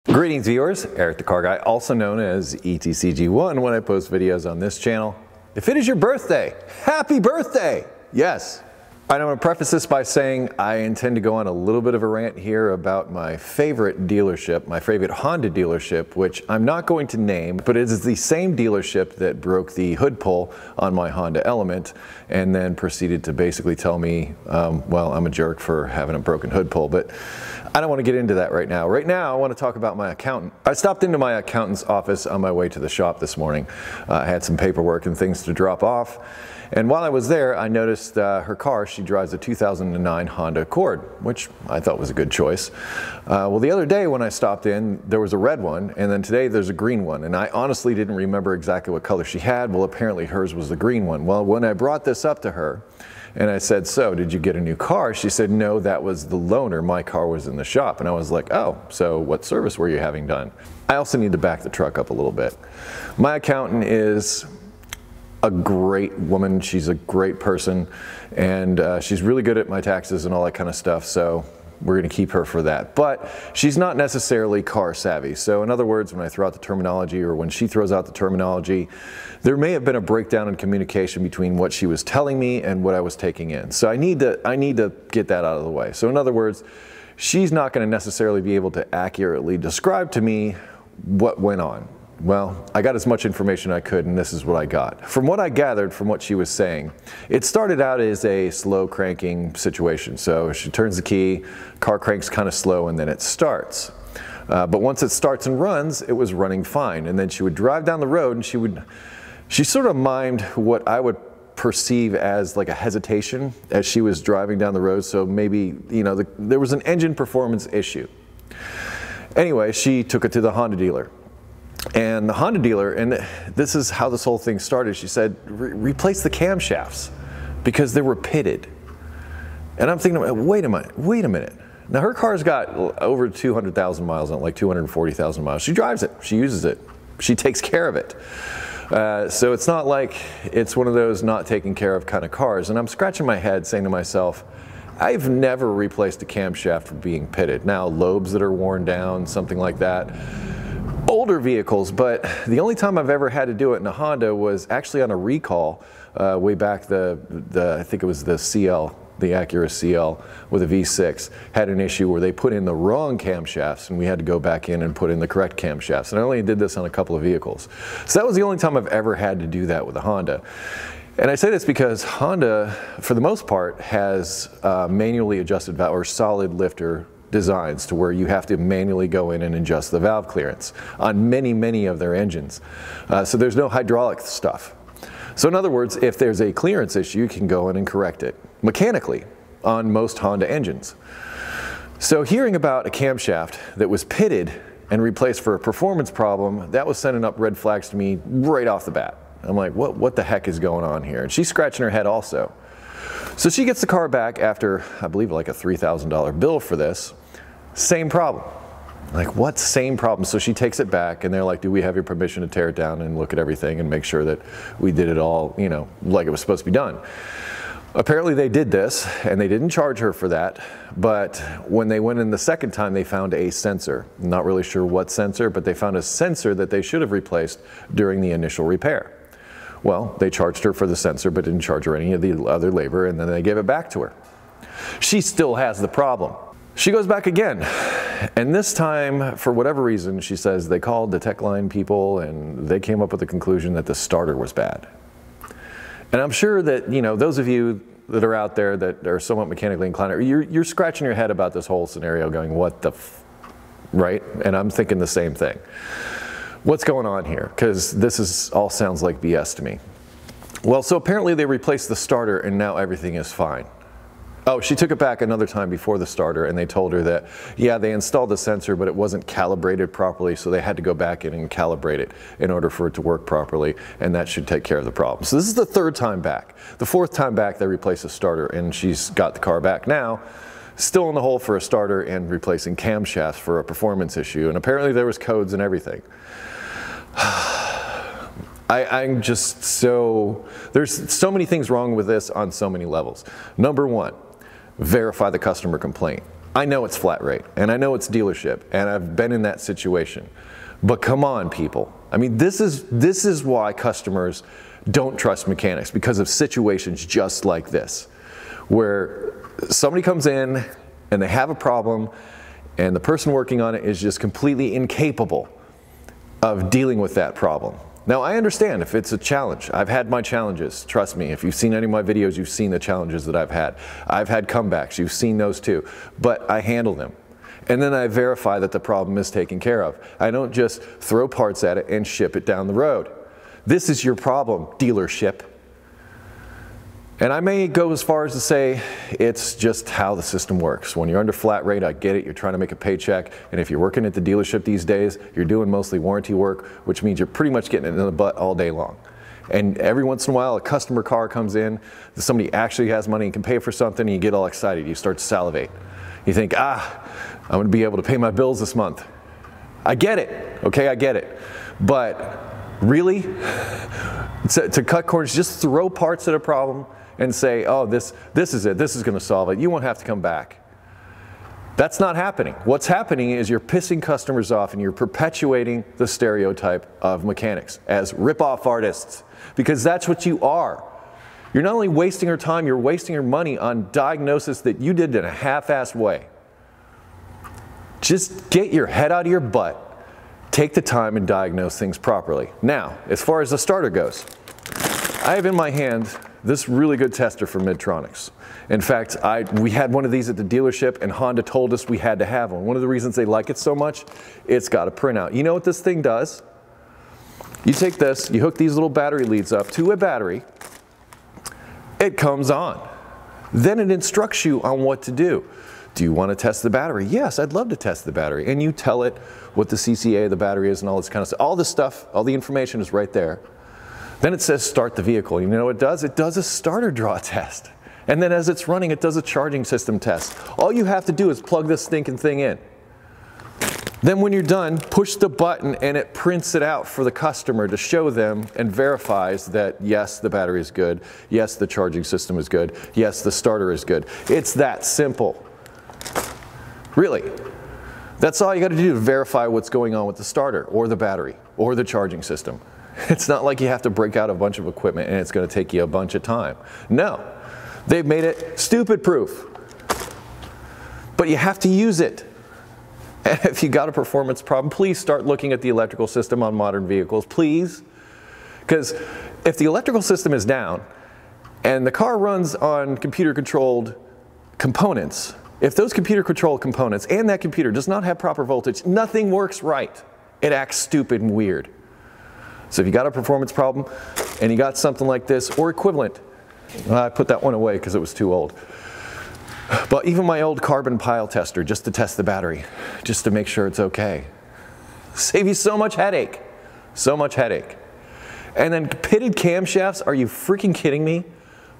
Greetings viewers, Eric the Car Guy, also known as ETCG1 when I post videos on this channel. If it is your birthday, happy birthday! Yes. I want to preface this by saying I intend to go on a little bit of a rant here about my favorite dealership, my favorite Honda dealership, which I'm not going to name, but it is the same dealership that broke the hood pull on my Honda Element and then proceeded to basically tell me, well, I'm a jerk for having a broken hood pull, but I don't want to get into that right now. Right now, I want to talk about my accountant. I stopped into my accountant's office on my way to the shop this morning. I had some paperwork and things to drop off. And while I was there, I noticed her car. She drives a 2009 Honda Accord, which I thought was a good choice. Well, the other day when I stopped in, there was a red one, and then today there's a green one. And I honestly didn't remember exactly what color she had. Well, apparently hers was the green one. Well, when I brought this up to her, and I said, so did you get a new car? She said, no, that was the loaner. My car was in the shop. And I was like, oh, so what service were you having done? I also need to back the truck up a little bit. My accountant is a great woman. She's a great person, and she's really good at my taxes and all that kind of stuff. So we're going to keep her for that. But she's not necessarily car savvy. So in other words, when I throw out the terminology or when she throws out the terminology, there may have been a breakdown in communication between what she was telling me and what I was taking in. So I need to get that out of the way. So in other words, she's not going to necessarily be able to accurately describe to me what went on. Well, I got as much information I could, and this is what I got. From what I gathered from what she was saying, it started out as a slow cranking situation. So she turns the key, car cranks kind of slow, and then it starts. But once it starts and runs, it was running fine. And then she would drive down the road, and she sort of mimed what I would perceive as like a hesitation as she was driving down the road. So maybe, you know, there was an engine performance issue. Anyway, she took it to the Honda dealer. And the Honda dealer, and this is how this whole thing started, she said, replace the camshafts because they were pitted. And I'm thinking, wait a minute. Now her car's got over 200,000 miles on it, like 240,000 miles. She drives it, she uses it, she takes care of it. So it's not like it's one of those not taken care of kind of cars. And I'm scratching my head saying to myself, I've never replaced a camshaft for being pitted. Now lobes that are worn down, something like that. Older vehicles, but the only time I've ever had to do it in a Honda was actually on a recall way back I think it was the CL, the Acura CL with a V6 had an issue where they put in the wrong camshafts and we had to go back in and put in the correct camshafts. And I only did this on a couple of vehicles. So that was the only time I've ever had to do that with a Honda. And I say this because Honda, for the most part, has manually adjusted valve or solid lifter designs to where you have to manually go in and adjust the valve clearance on many of their engines. So there's no hydraulic stuff. So in other words, if there's a clearance issue, you can go in and correct it mechanically on most Honda engines. So hearing about a camshaft that was pitted and replaced for a performance problem, that was sending up red flags to me right off the bat. I'm like, what the heck is going on here? And she's scratching her head also. So she gets the car back after, I believe, like a $3,000 bill for this. Same problem. Like, what same problem? So she takes it back and they're like, do we have your permission to tear it down and look at everything and make sure that we did it all, you know, like it was supposed to be done? Apparently they did this and they didn't charge her for that, but when they went in the second time, they found a sensor. I'm not really sure what sensor, but they found a sensor that they should have replaced during the initial repair. Well, they charged her for the sensor, but didn't charge her any of the other labor, and then they gave it back to her. She still has the problem. She goes back again, and this time, for whatever reason, she says they called the tech line people, and they came up with the conclusion that the starter was bad. And I'm sure that, you know, those of you that are out there that are somewhat mechanically inclined, you're scratching your head about this whole scenario going, what the right? And I'm thinking the same thing. What's going on here? Because this all sounds like BS to me. Well, so apparently they replaced the starter and now everything is fine. Oh, she took it back another time before the starter and they told her that, yeah, they installed the sensor, but it wasn't calibrated properly, so they had to go back in and calibrate it in order for it to work properly, and that should take care of the problem. So this is the third time back. The fourth time back, they replaced the starter, and she's got the car back now, still in the hole for a starter and replacing camshafts for a performance issue, and apparently there was codes and everything. I'm just so, there's so many things wrong with this on so many levels. Number one, verify the customer complaint. I know it's flat rate, and I know it's dealership, and I've been in that situation. But come on, people. I mean, this is why customers don't trust mechanics, because of situations just like this, where somebody comes in and they have a problem, and the person working on it is just completely incapable of dealing with that problem. Now, I understand if it's a challenge. I've had my challenges, trust me. If you've seen any of my videos, you've seen the challenges that I've had. I've had comebacks, you've seen those too, but I handle them. And then I verify that the problem is taken care of. I don't just throw parts at it and ship it down the road. This is your problem, dealership. And I may go as far as to say it's just how the system works. When you're under flat rate, I get it, you're trying to make a paycheck, and if you're working at the dealership these days, you're doing mostly warranty work, which means you're pretty much getting it in the butt all day long. And every once in a while, a customer car comes in, somebody actually has money and can pay for something, and you get all excited, you start to salivate. You think, I'm gonna be able to pay my bills this month. I get it, okay, I get it. But really, to cut corners, just throw parts at a problem and say, oh, this is it, this is gonna solve it, you won't have to come back. That's not happening. What's happening is you're pissing customers off and you're perpetuating the stereotype of mechanics as rip-off artists, because that's what you are. You're not only wasting your time, you're wasting your money on diagnosis that you did in a half-assed way. Just get your head out of your butt, take the time and diagnose things properly. Now, as far as the starter goes, I have in my hand this really good tester from Midtronics. In fact, we had one of these at the dealership, and Honda told us we had to have one. One of the reasons they like it so much, it's got a printout. You know what this thing does? You take this, you hook these little battery leads up to a battery, it comes on. Then it instructs you on what to do. Do you want to test the battery? Yes, I'd love to test the battery. And you tell it what the CCA of the battery is and all this kind of stuff. All this stuff, all the information is right there. Then it says start the vehicle. You know what it does? It does a starter draw test. And then as it's running, it does a charging system test. All you have to do is plug this stinking thing in. Then when you're done, push the button and it prints it out for the customer to show them and verifies that yes, the battery is good, yes, the charging system is good, yes, the starter is good. It's that simple. Really. That's all you got to do to verify what's going on with the starter or the battery or the charging system. It's not like you have to break out a bunch of equipment and it's going to take you a bunch of time. No, they've made it stupid proof. But you have to use it. And if you got a performance problem, please start looking at the electrical system on modern vehicles, please. Because if the electrical system is down and the car runs on computer-controlled components, if those computer-controlled components and that computer does not have proper voltage, nothing works right. It acts stupid and weird. So if you got a performance problem and you got something like this or equivalent, I put that one away because it was too old. But even my old carbon pile tester, just to test the battery, just to make sure it's okay. Save you so much headache, so much headache. And then pitted camshafts, are you freaking kidding me?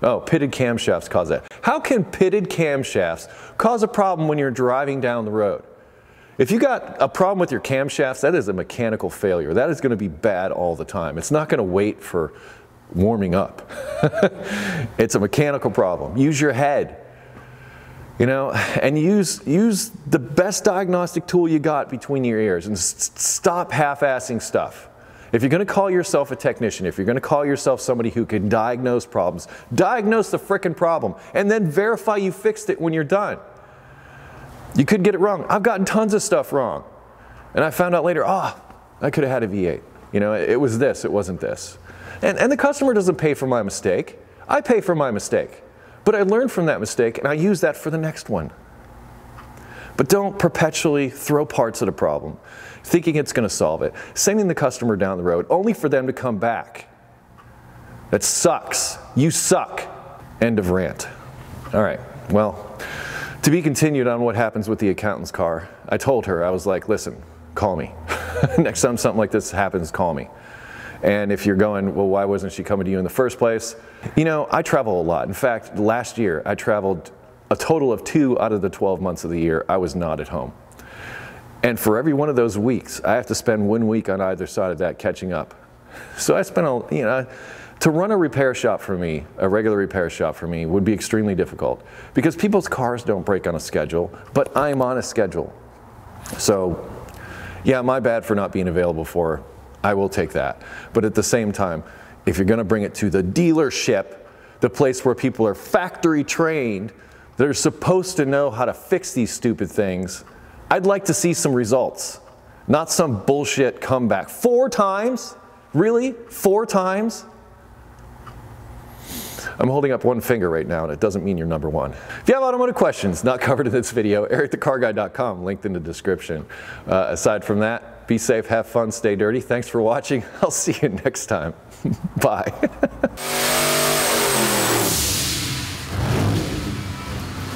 Oh, pitted camshafts cause that. How can pitted camshafts cause a problem when you're driving down the road? If you got a problem with your camshafts, that is a mechanical failure. That is going to be bad all the time. It's not going to wait for warming up. It's a mechanical problem. Use your head. You know, and use the best diagnostic tool you got between your ears and stop half-assing stuff. If you're going to call yourself a technician, if you're going to call yourself somebody who can diagnose problems, diagnose the frickin' problem and then verify you fixed it when you're done. You could get it wrong. I've gotten tons of stuff wrong. And I found out later, I could have had a V8. You know, it was this, it wasn't this. And the customer doesn't pay for my mistake. I pay for my mistake. But I learned from that mistake and I use that for the next one. But don't perpetually throw parts at a problem, thinking it's going to solve it, sending the customer down the road only for them to come back. That sucks. You suck. End of rant. All right, well, to be continued on what happens with the accountant's car, I told her, I was like, listen, call me. Next time something like this happens, call me. And if you're going, well, why wasn't she coming to you in the first place? You know, I travel a lot. In fact, last year I traveled a total of 2 out of the 12 months of the year I was not at home. And for every one of those weeks, I have to spend 1 week on either side of that catching up. So I spent To run a repair shop for me, a regular repair shop for me, would be extremely difficult because people's cars don't break on a schedule, but I'm on a schedule. So, yeah, my bad for not being available for her. I will take that. But at the same time, if you're gonna bring it to the dealership, the place where people are factory trained, they're supposed to know how to fix these stupid things, I'd like to see some results, not some bullshit comeback. 4 times? Really? 4 times? I'm holding up one finger right now, and it doesn't mean you're number one. If you have automotive questions not covered in this video, ericthecarguy.com, linked in the description. Aside from that, be safe, have fun, stay dirty. Thanks for watching. I'll see you next time. Bye.